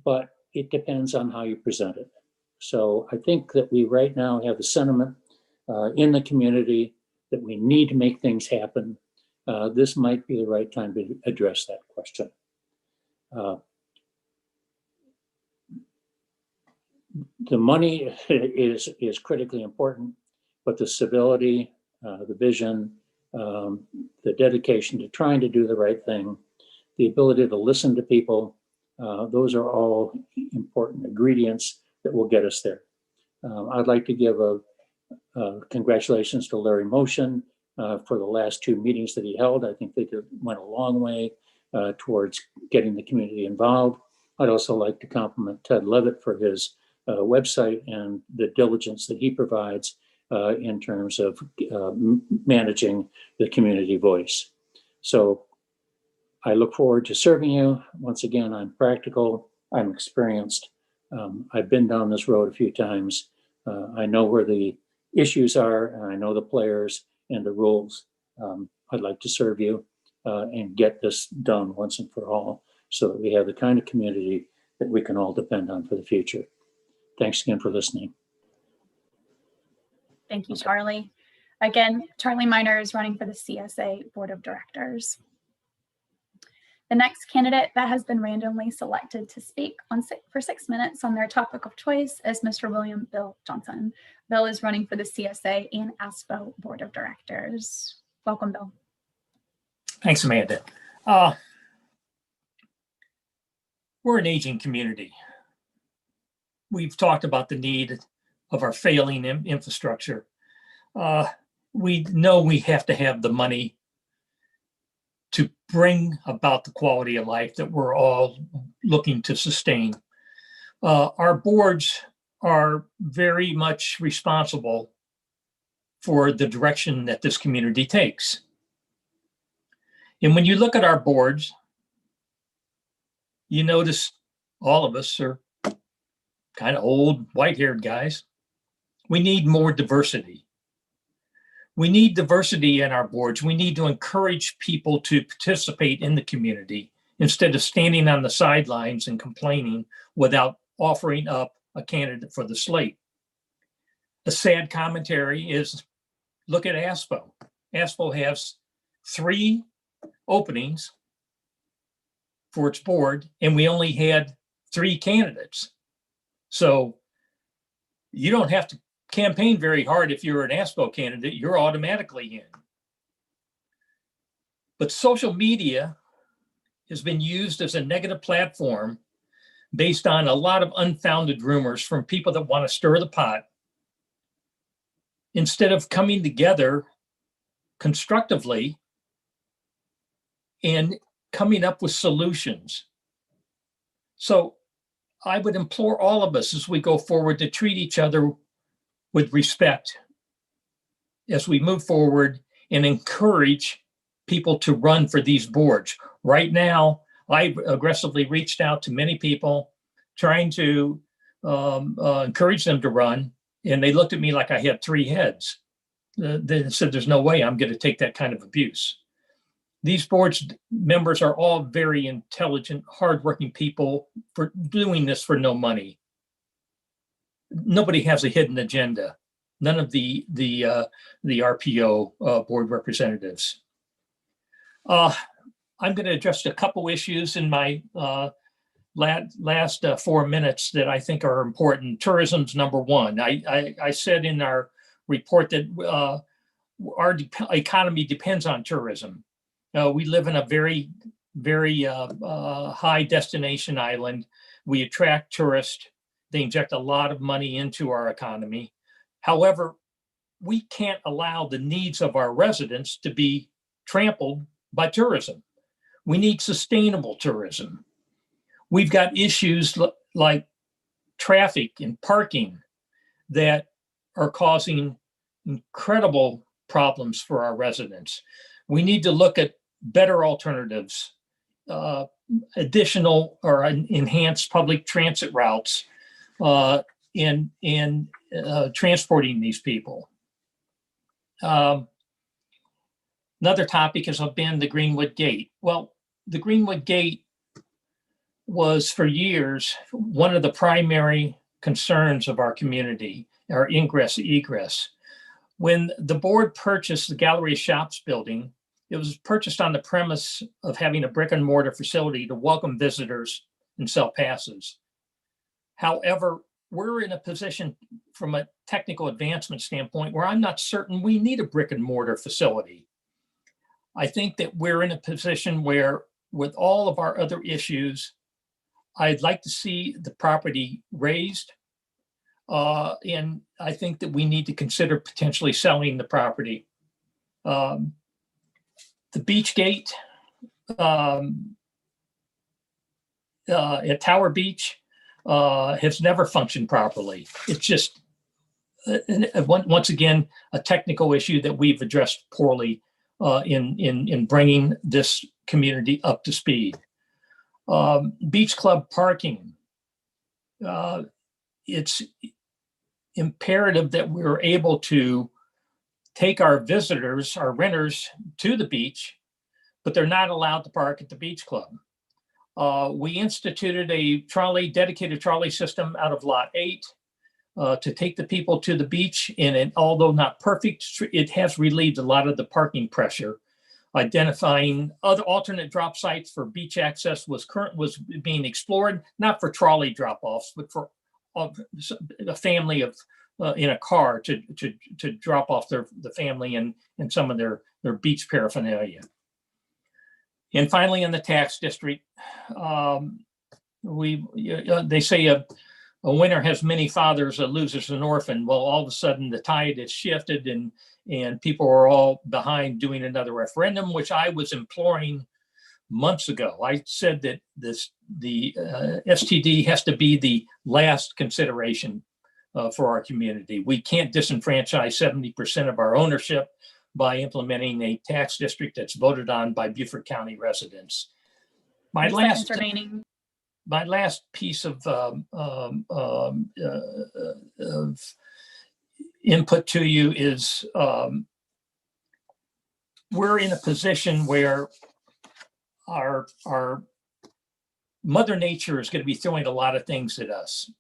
but it depends on how you present it. So I think that we right now have the sentiment in the community that we need to make things happen. This might be the right time to address that question. The money is critically important, but the civility, the vision, the dedication to trying to do the right thing, the ability to listen to people, those are all important ingredients that will get us there. I'd like to give a congratulations to Larry Motion for the last 2 meetings that he held. I think they went a long way towards getting the community involved. I'd also like to compliment Ted Levitt for his website and the diligence that he provides in terms of managing the community voice. So I look forward to serving you. Once again, I'm practical, I'm experienced. I've been down this road a few times. I know where the issues are, and I know the players and the rules. I'd like to serve you and get this done once and for all so that we have the kind of community that we can all depend on for the future. Thanks again for listening. Thank you, Charlie. Again, Charlie Miner is running for the CSA Board of Directors. The next candidate that has been randomly selected to speak for 6 minutes on their topic of choice is Mr. William Bill Johnson. Bill is running for the CSA and ASPO Board of Directors. Welcome, Bill. Thanks, Amanda. We're an aging community. We've talked about the need of our failing infrastructure. We know we have to have the money to bring about the quality of life that we're all looking to sustain. Our boards are very much responsible for the direction that this community takes. And when you look at our boards, you notice all of us are kind of old, white-haired guys. We need more diversity. We need diversity in our boards. We need to encourage people to participate in the community instead of standing on the sidelines and complaining without offering up a candidate for the slate. A sad commentary is, look at ASPO. ASPO has 3 openings for its board, and we only had 3 candidates. So you don't have to campaign very hard if you're an ASPO candidate, you're automatically in. But social media has been used as a negative platform based on a lot of unfounded rumors from people that want to stir the pot instead of coming together constructively and coming up with solutions. So I would implore all of us as we go forward to treat each other with respect as we move forward and encourage people to run for these boards. Right now, I aggressively reached out to many people trying to encourage them to run, and they looked at me like I had 3 heads. They said, there's no way I'm going to take that kind of abuse. These boards members are all very intelligent, hardworking people for doing this for no money. nobody has a hidden agenda. None of the RPO board representatives. I'm going to address a couple issues in my last 4 minutes that I think are important. Tourism's number one. I said in our report that our economy depends on tourism. We live in a very, very high destination island. We attract tourists. They inject a lot of money into our economy. However, we can't allow the needs of our residents to be trampled by tourism. We need sustainable tourism. We've got issues like traffic and parking that are causing incredible problems for our residents. We need to look at better alternatives, additional or enhanced public transit routes in transporting these people. Another topic has been the Greenwood Gate. Well, the Greenwood Gate was for years one of the primary concerns of our community, our ingress egress. When the board purchased the Galleria Shops building, it was purchased on the premise of having a brick and mortar facility to welcome visitors and sell passes. However, we're in a position from a technical advancement standpoint where I'm not certain we need a brick and mortar facility. I think that we're in a position where, with all of our other issues, I'd like to see the property raised. And I think that we need to consider potentially selling the property. The beach gate at Tower Beach has never functioned properly. It's just, once again, a technical issue that we've addressed poorly in bringing this community up to speed. Beach club parking. It's imperative that we're able to take our visitors, our renters, to the beach, but they're not allowed to park at the beach club. We instituted a dedicated trolley system out of Lot 8 to take the people to the beach, and although not perfect, it has relieved a lot of the parking pressure. Identifying other alternate drop sites for beach access was being explored, not for trolley drop-offs, but for a family of in a car to drop off the family and some of their beach paraphernalia. And finally, in the tax district, they say a winner has many fathers, a loser's an orphan. Well, all of a sudden the tide has shifted and people are all behind doing another referendum, which I was imploring months ago. I said that the STD has to be the last consideration for our community. We can't disenfranchise 70% of our ownership by implementing a tax district that's voted on by Beaufort County residents. My last piece of input to you is we're in a position where our Mother Nature is going to be throwing a lot of things at us.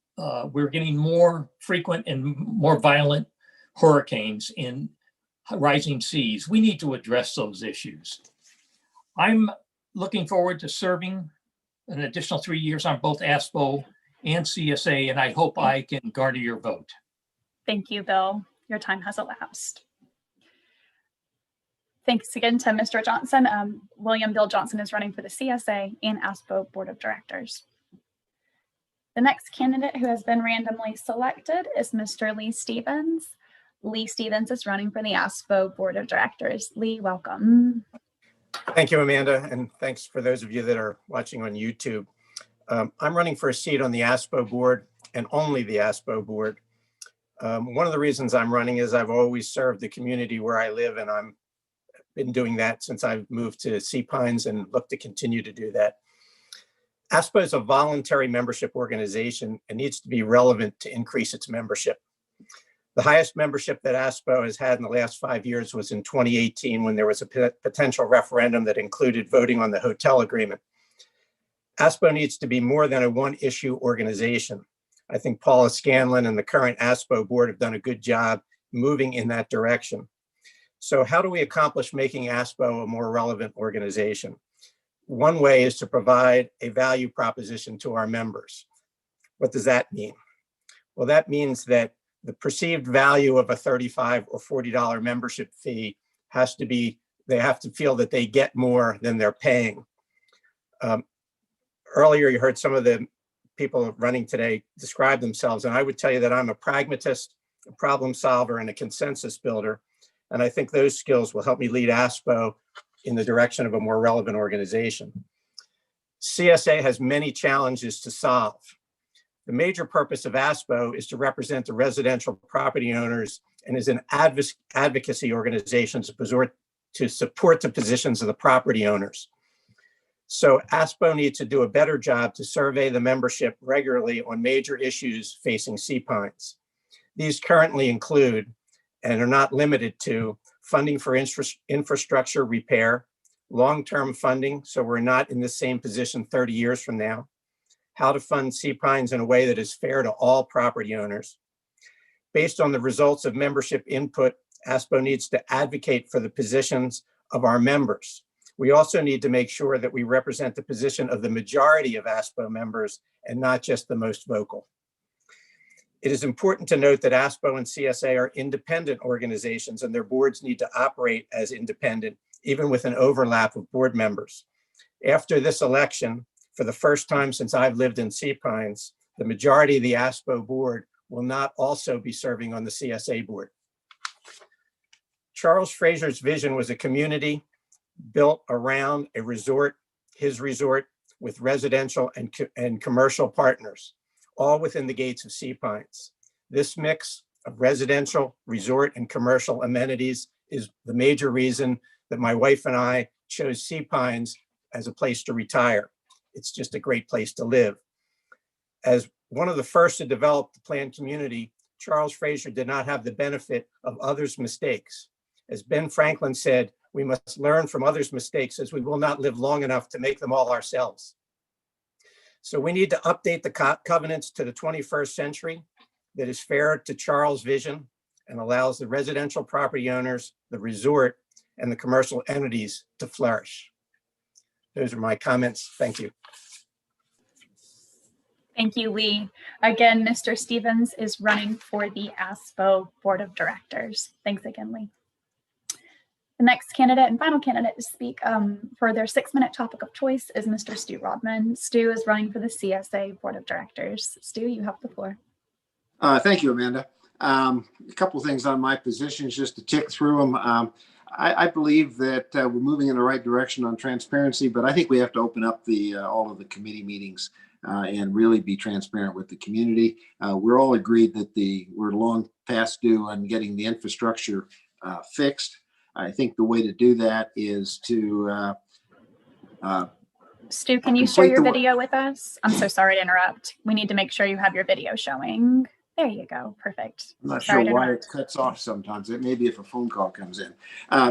We're getting more frequent and more violent hurricanes and rising seas. We need to address those issues. I'm looking forward to serving an additional 3 years on both ASPO and CSA, and I hope I can garner your vote. Thank you, Bill. Your time has elapsed. Thanks again to Mr. Johnson. William Bill Johnson is running for the CSA and ASPO Board of Directors. The next candidate who has been randomly selected is Mr. Lee Stevens. Lee Stevens is running for the ASPO Board of Directors. Lee, welcome. Thank you, Amanda, and thanks for those of you that are watching on YouTube. I'm running for a seat on the ASPO board and only the ASPO board. One of the reasons I'm running is I've always served the community where I live, and I've been doing that since I've moved to Sea Pines and look to continue to do that. ASPO is a voluntary membership organization and needs to be relevant to increase its membership. The highest membership that ASPO has had in the last 5 years was in 2018, when there was a potential referendum that included voting on the hotel agreement. ASPO needs to be more than a one-issue organization. I think Paula Scanlon and the current ASPO board have done a good job moving in that direction. So how do we accomplish making ASPO a more relevant organization? One way is to provide a value proposition to our members. What does that mean? Well, that means that the perceived value of a $35 or $40 membership fee has to be, they have to feel that they get more than they're paying. Earlier, you heard some of the people running today describe themselves, and I would tell you that I'm a pragmatist, a problem solver, and a consensus builder. And I think those skills will help me lead ASPO in the direction of a more relevant organization. CSA has many challenges to solve. The major purpose of ASPO is to represent the residential property owners and is an advocacy organization to support the positions of the property owners. So ASPO needs to do a better job to survey the membership regularly on major issues facing Sea Pines. These currently include, and are not limited to, funding for infrastructure repair, long-term funding, so we're not in the same position 30 years from now, how to fund Sea Pines in a way that is fair to all property owners. Based on the results of membership input, ASPO needs to advocate for the positions of our members. We also need to make sure that we represent the position of the majority of ASPO members and not just the most vocal. It is important to note that ASPO and CSA are independent organizations and their boards need to operate as independent, even with an overlap of board members. After this election, for the first time since I've lived in Sea Pines, the majority of the ASPO board will not also be serving on the CSA board. Charles Fraser's vision was a community built around a resort, his resort, with residential and commercial partners, all within the gates of Sea Pines. This mix of residential, resort, and commercial amenities is the major reason that my wife and I chose Sea Pines as a place to retire. It's just a great place to live. As one of the first to develop the planned community, Charles Fraser did not have the benefit of others' mistakes. As Ben Franklin said, we must learn from others' mistakes as we will not live long enough to make them all ourselves. So we need to update the covenants to the 21st century that is fair to Charles' vision and allows the residential property owners, the resort, and the commercial entities to flourish. Those are my comments. Thank you. Thank you, Lee. Again, Mr. Stevens is running for the ASPO Board of Directors. Thanks again, Lee. The next candidate and final candidate to speak for their 6-minute topic of choice is Mr. Stu Rodman. Stu is running for the CSA Board of Directors. Stu, you have the floor. Thank you, Amanda. A couple of things on my positions, just to tick through them. I believe that we're moving in the right direction on transparency, but I think we have to open up all of the committee meetings and really be transparent with the community. We're all agreed that we're long past due on getting the infrastructure fixed. I think the way to do that is to Stu, can you share your video with us? I'm so sorry to interrupt. We need to make sure you have your video showing. There you go. Perfect. I'm not sure why it cuts off sometimes. It may be if a phone call comes in.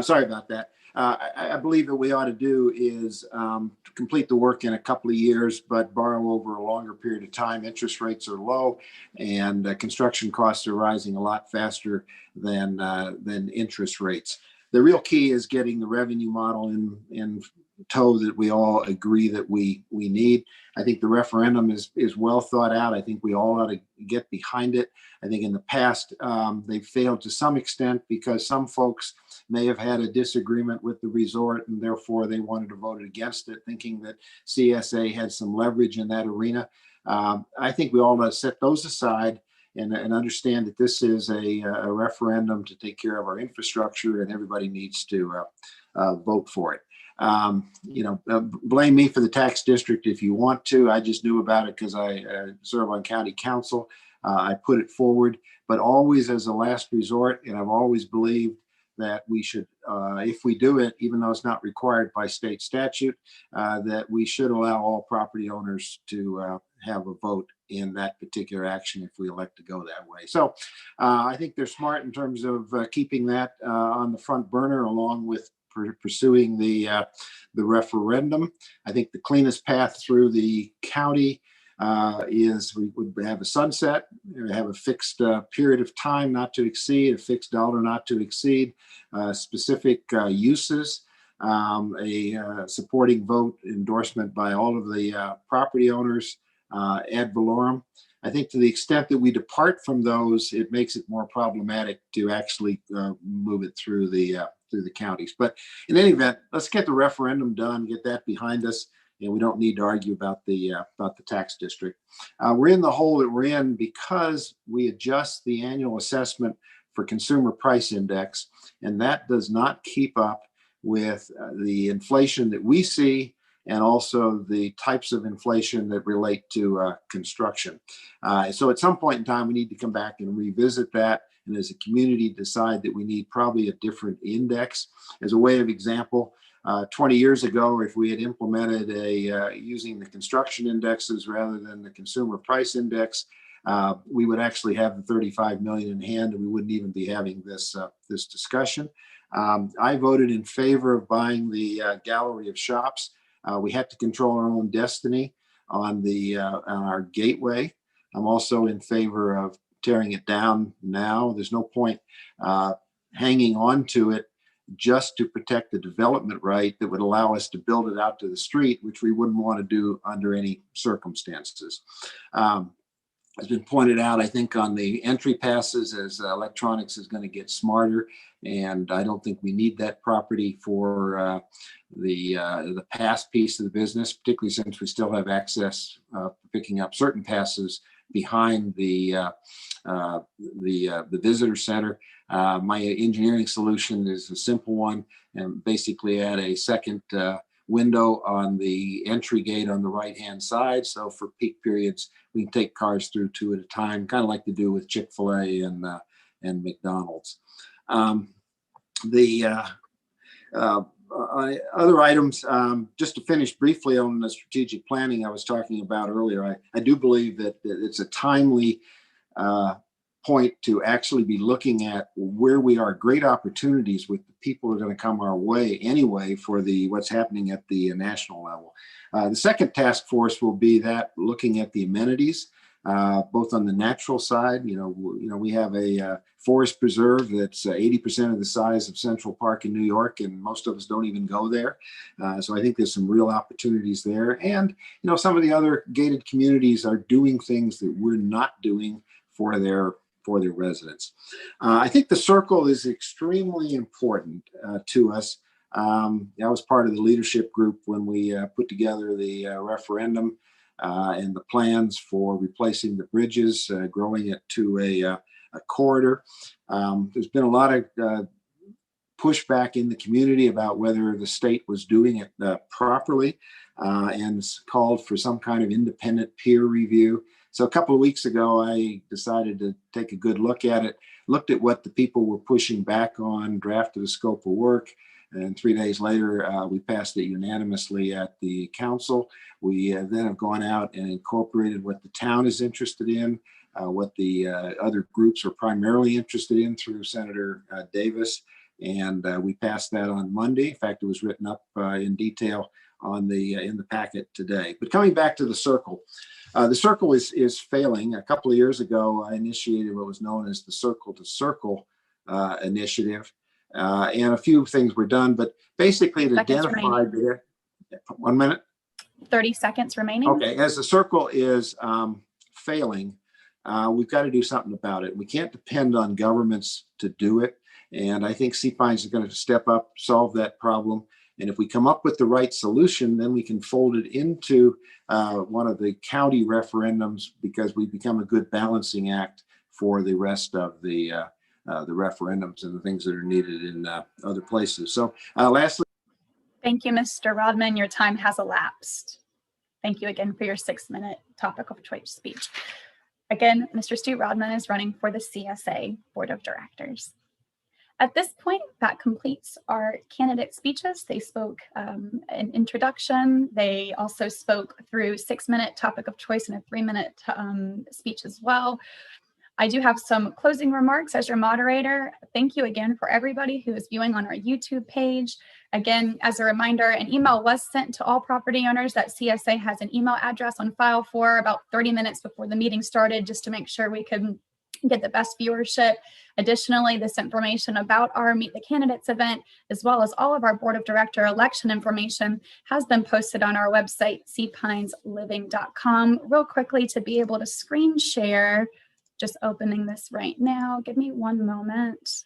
Sorry about that. I believe that we ought to do is complete the work in a couple of years, but borrow over a longer period of time. Interest rates are low and construction costs are rising a lot faster than interest rates. The real key is getting the revenue model in tow that we all agree that we need. I think the referendum is well thought out. I think we all ought to get behind it. I think in the past, they failed to some extent because some folks may have had a disagreement with the resort and therefore they wanted to vote against it, thinking that CSA had some leverage in that arena. I think we all ought to set those aside and understand that this is a referendum to take care of our infrastructure and everybody needs to vote for it. Blame me for the tax district if you want to. I just knew about it because I serve on county council. I put it forward, but always as a last resort. And I've always believed that we should, if we do it, even though it's not required by state statute, that we should allow all property owners to have a vote in that particular action if we elect to go that way. So I think they're smart in terms of keeping that on the front burner along with pursuing the referendum. I think the cleanest path through the county is we would have a sunset, have a fixed period of time not to exceed, a fixed dollar not to exceed, specific uses, a supporting vote endorsement by all of the property owners ad valorem. I think to the extent that we depart from those, it makes it more problematic to actually move it through the counties. But in any event, let's get the referendum done, get that behind us, and we don't need to argue about the tax district. We're in the hole that we're in because we adjust the annual assessment for consumer price index, and that does not keep up with the inflation that we see and also the types of inflation that relate to construction. So at some point in time, we need to come back and revisit that, and as a community decide that we need probably a different index. As a way of example, 20 years ago, if we had implemented using the construction indexes rather than the consumer price index, we would actually have the 35 million in hand, and we wouldn't even be having this discussion. I voted in favor of buying the Gallery of Shops. We have to control our own destiny on our gateway. I'm also in favor of tearing it down now. There's no point hanging on to it just to protect the development right that would allow us to build it out to the street, which we wouldn't want to do under any circumstances. Has been pointed out, I think, on the entry passes as electronics is going to get smarter, and I don't think we need that property for the pass piece of the business, particularly since we still have access picking up certain passes behind the visitor center. My engineering solution is a simple one, and basically add a second window on the entry gate on the right-hand side. So for peak periods, we can take cars through 2 at a time, kind of like they do with Chick-fil-A and McDonald's. Other items, just to finish briefly on the strategic planning I was talking about earlier, I do believe that it's a timely point to actually be looking at where we are great opportunities with the people who are going to come our way anyway for what's happening at the national level. The second task force will be that looking at the amenities, both on the natural side. We have a forest preserve that's 80% of the size of Central Park in New York, and most of us don't even go there. So I think there's some real opportunities there. And, some of the other gated communities are doing things that we're not doing for their residents. I think the circle is extremely important to us. I was part of the leadership group when we put together the referendum and the plans for replacing the bridges, growing it to a corridor. There's been a lot of pushback in the community about whether the state was doing it properly, and called for some kind of independent peer review. So a couple of weeks ago, I decided to take a good look at it, looked at what the people were pushing back on, drafted a scope of work, and 3 days later, we passed it unanimously at the council. We then have gone out and incorporated what the town is interested in, what the other groups are primarily interested in through Senator Davis, and we passed that on Monday. In fact, it was written up in detail in the packet today. But coming back to the circle is failing. A couple of years ago, I initiated what was known as the Circle to Circle initiative, and a few things were done, but basically it identified there. 1 minute. 30 seconds remaining. Okay, as the circle is failing, we've got to do something about it. We can't depend on governments to do it, and I think CPINES is going to step up, solve that problem. And if we come up with the right solution, then we can fold it into one of the county referendums, because we become a good balancing act for the rest of the referendums and the things that are needed in other places. So lastly. Thank you, Mr. Rodman. Your time has elapsed. Thank you again for your 6-minute topic of choice speech. Again, Mr. Stu Rodman is running for the CSA Board of Directors. At this point, that completes our candidate speeches. They spoke an introduction. They also spoke through 6-minute topic of choice and a 3-minute speech as well. I do have some closing remarks as your moderator. Thank you again for everybody who is viewing on our YouTube page Again, as a reminder, an email was sent to all property owners that CSA has an email address on file for about 30 minutes before the meeting started, just to make sure we could get the best viewership. Additionally, this information about our Meet the Candidates event, as well as all of our Board of Director election information, has been posted on our website, seapinesliving.com. Real quickly, to be able to screen share, just opening this right now. Give me one moment.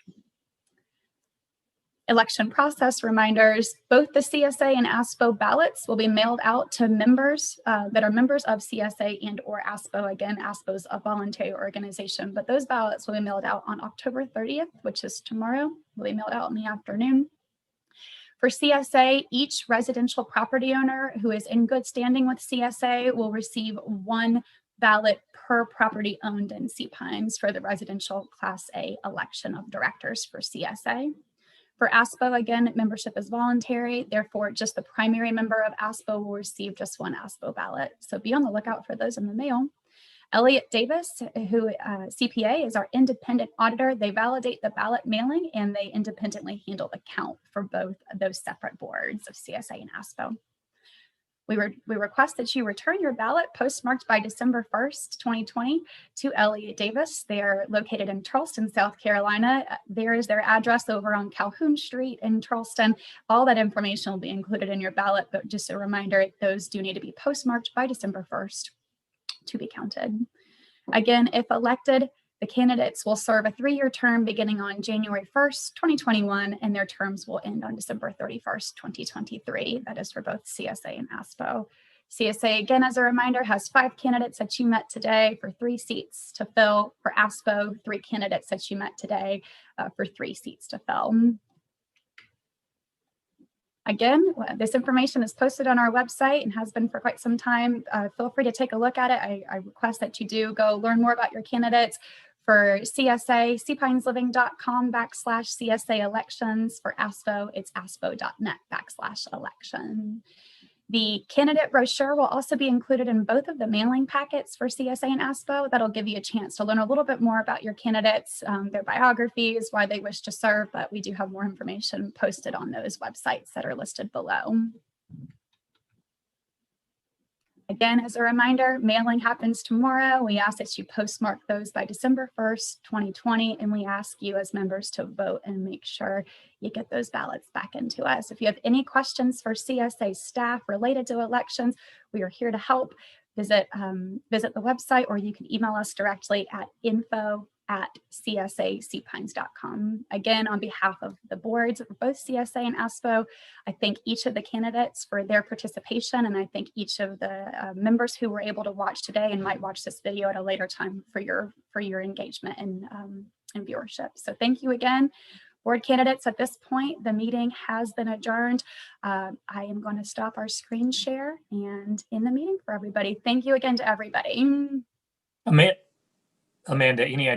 Election process reminders. Both the CSA and ASPO ballots will be mailed out to members that are members of CSA and or ASPO. Again, ASPO is a voluntary organization, but those ballots will be mailed out on October 30th, which is tomorrow. Will be mailed out in the afternoon. For CSA, each residential property owner who is in good standing with CSA will receive one ballot per property owned in Sea Pines for the residential Class A election of directors for CSA. For ASPO, again, membership is voluntary. Therefore, just the primary member of ASPO will receive just one ASPO ballot. So be on the lookout for those in the mail. Elliott Davis, who CPA is our independent auditor. They validate the ballot mailing and they independently handle the count for both of those separate boards of CSA and ASPO. We request that you return your ballot postmarked by December 1st, 2020 to Elliott Davis. They are located in Charleston, South Carolina. There is their address over on Calhoun Street in Charleston. All that information will be included in your ballot, but just a reminder, those do need to be postmarked by December 1st to be counted. Again, if elected, the candidates will serve a 3-year term beginning on January 1st, 2021, and their terms will end on December 31st, 2023. That is for both CSA and ASPO. CSA, again, as a reminder, has 5 candidates that you met today for 3 seats to fill. For ASPO, 3 candidates that you met today for 3 seats to fill. Again, this information is posted on our website and has been for quite some time. Feel free to take a look at it. I request that you do go learn more about your candidates. For CSA, seapinesliving.com/CSA elections. For ASPO, it's aspo.net/election. The candidate brochure will also be included in both of the mailing packets for CSA and ASPO. That'll give you a chance to learn a little bit more about your candidates, their biographies, why they wish to serve, but we do have more information posted on those websites that are listed below. Again, as a reminder, mailing happens tomorrow. We ask that you postmark those by December 1st, 2020, and we ask you as members to vote and make sure you get those ballots back into us. If you have any questions for CSA staff related to elections, we are here to help. Visit the website, or you can email us directly at info@csacpines.com. Again, on behalf of the boards of both CSA and ASPO, I thank each of the candidates for their participation, and I thank each of the members who were able to watch today and might watch this video at a later time for your engagement and viewership. So thank you again. Board candidates, at this point, the meeting has been adjourned. I am going to stop our screen share and end the meeting for everybody. Thank you again to everybody. Amanda, any idea